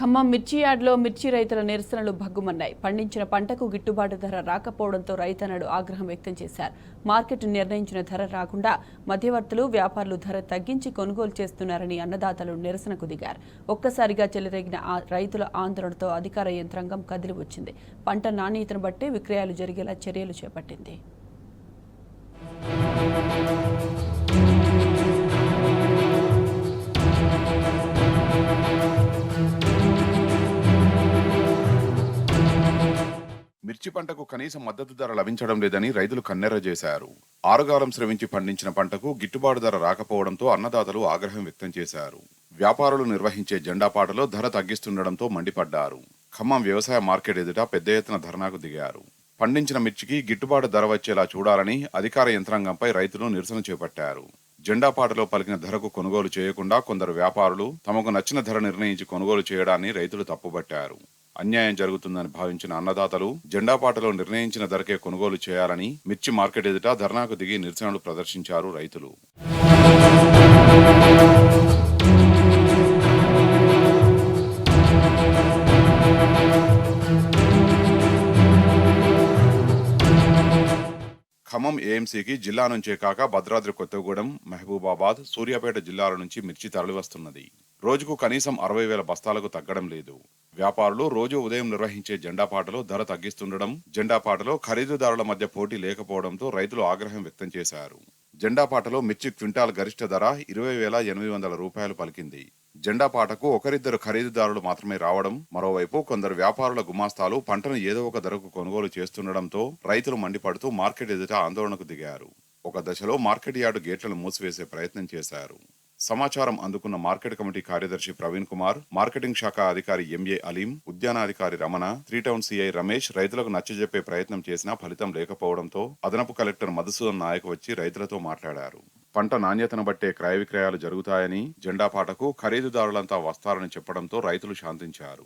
ఖమ్మం మిర్చి యార్డ్లో మిర్చి రైతుల నిరసనలు భగ్గుమన్నాయి. పండించిన పంటకు గిట్టుబాటు ధర రాకపోవడంతో రైతన్నలు ఆగ్రహం వ్యక్తం చేశారు. మార్కెట్ నిర్ణయించిన ధర రాకుండా మధ్యవర్తులు, వ్యాపారులు ధర తగ్గించి కొనుగోలు చేస్తున్నారని అన్నదాతలు నిరసనకు దిగారు. ఒక్కసారిగా చెలరేగిన రైతుల ఆందోళనతో అధికార యంత్రాంగం కదిలి వచ్చింది. పంట నాణ్యతను బట్టే విక్రయాలు జరిగేలా చర్యలు చేపట్టింది. మిర్చి పంటకు కనీస మద్దతు ధర లభించడం లేదని రైతులు కన్నెర్ర చేశారు. ఆరుగాలం శ్రమించి పండించిన పంటకు గిట్టుబాటు ధర రాకపోవడంతో అన్నదాతలు ఆగ్రహం వ్యక్తం చేశారు. వ్యాపారులు నిర్వహించే జెండాపాటలో ధర తగ్గిస్తుండటంతో మండిపడ్డారు. ఖమ్మం వ్యవసాయ మార్కెట్ ఎదుట పెద్ద ఎత్తున ధర్నాకు దిగారు. పండించిన మిర్చికి గిట్టుబాటు ధర వచ్చేలా చూడాలని అధికార యంత్రాంగంపై రైతులు నిరసన చేపట్టారు. జెండాపాటలో పలికిన ధరకు కొనుగోలు చేయకుండా కొందరు వ్యాపారులు తమకు నచ్చిన ధర నిర్ణయించి కొనుగోలు చేయడాన్ని రైతులు తప్పుబట్టారు. అన్యాయం జరుగుతుందని భావించిన అన్నదాతలు జెండాపాటలో నిర్ణయించిన ధరకే కొనుగోలు చేయాలని మిర్చి మార్కెట్ ఎదుట ధర్నాకు దిగి నిరసనలు ప్రదర్శించారు రైతులు. ఖమ్మం ఏఎంసీకి జిల్లా నుంచే కాక భద్రాద్రి కొత్తగూడెం, మహబూబాబాద్, సూర్యాపేట జిల్లాల నుంచి మిర్చి తరలివస్తున్నది. రోజుకు కనీసం 60,000 బస్తాలకు తగ్గడం లేదు. వ్యాపారులు రోజు ఉదయం నిర్వహించే జెండాపాటలో ధర తగ్గిస్తుండడం, జెండాపాటలో ఖరీదుదారుల మధ్య పోటీ లేకపోవడంతో రైతులు ఆగ్రహం వ్యక్తం చేశారు. జెండాపాటలో మిర్చి క్వింటాల్ గరిష్ట ధర 20,800 రూపాయలు పలికింది. జెండాపాటకు ఒకరిద్దరు ఖరీదుదారులు మాత్రమే రావడం, మరోవైపు కొందరు వ్యాపారుల గుమాస్తాలు పంటను ఏదో ఒక ధరకు కొనుగోలు చేస్తుండటంతో రైతులు మండిపడుతూ మార్కెట్ ఎదుట ఆందోళనకు దిగారు. ఒక దశలో మార్కెట్ యార్డు గేట్లను మూసివేసే ప్రయత్నం చేశారు. సమాచారం అందుకున్న మార్కెట్ కమిటీ కార్యదర్శి ప్రవీణ్ కుమార్, మార్కెటింగ్ శాఖ అధికారి ఎంఏ అలీం, ఉద్యానాధికారి రమణ, 3 టౌన్ సిఐ రమేష్ రైతులకు నచ్చజెప్పే ప్రయత్నం చేసినా ఫలితం లేకపోవడంతో అదనపు కలెక్టర్ మధుసూదన్ నాయక్ వచ్చి రైతులతో మాట్లాడారు. పంట నాణ్యతను బట్టే క్రయ విక్రయాలు జరుగుతాయని, జెండాపాటకు ఖరీదుదారులంతా వస్తారని చెప్పడంతో రైతులు శాంతించారు.